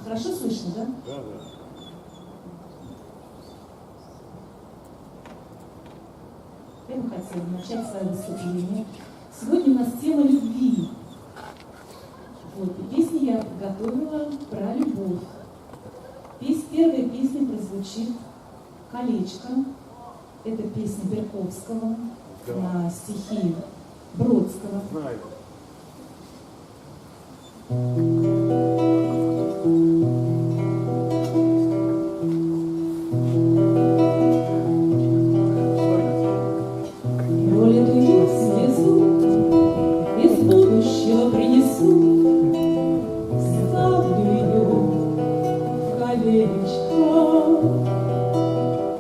Хорошо слышно, да? Да. Я бы хотела начать свое выступление. Сегодня у нас тема любви. Вот, и песню я подготовила про любовь. Первая песня прозвучит «Колечко». Это песня Берковского на стихи Бродского. Знаю. Пролитую слезу из будущего принесу, ставлю ее в колечко.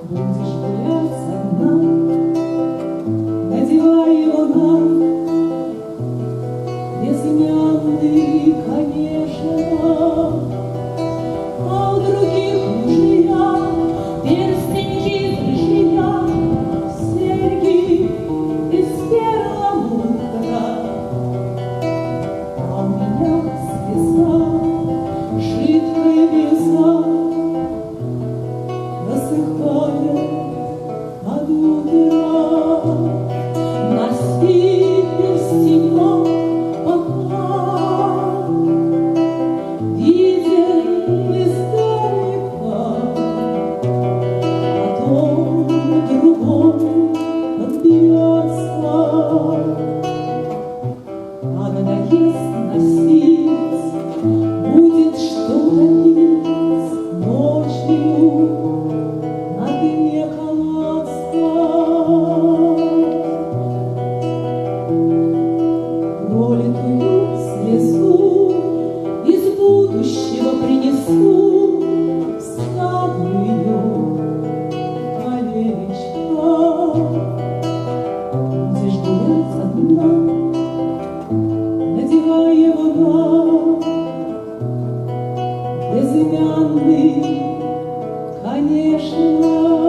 Будешь гулять одна, надевай его на безымянный, конечно. А у других мужья перстеньки зажия, серьги из перламутра. А у меня слеза, жидкая веса, засыхает под утро. Носи перстенек пока, виден издалека, потом другой подбьется. А надоест носить, будет что томить ночью на дне колодца. Пролитую слезу из будущего принесу, вставлю ее в колечко. Будешь гулять одна, надевай его на безымянный, конечно.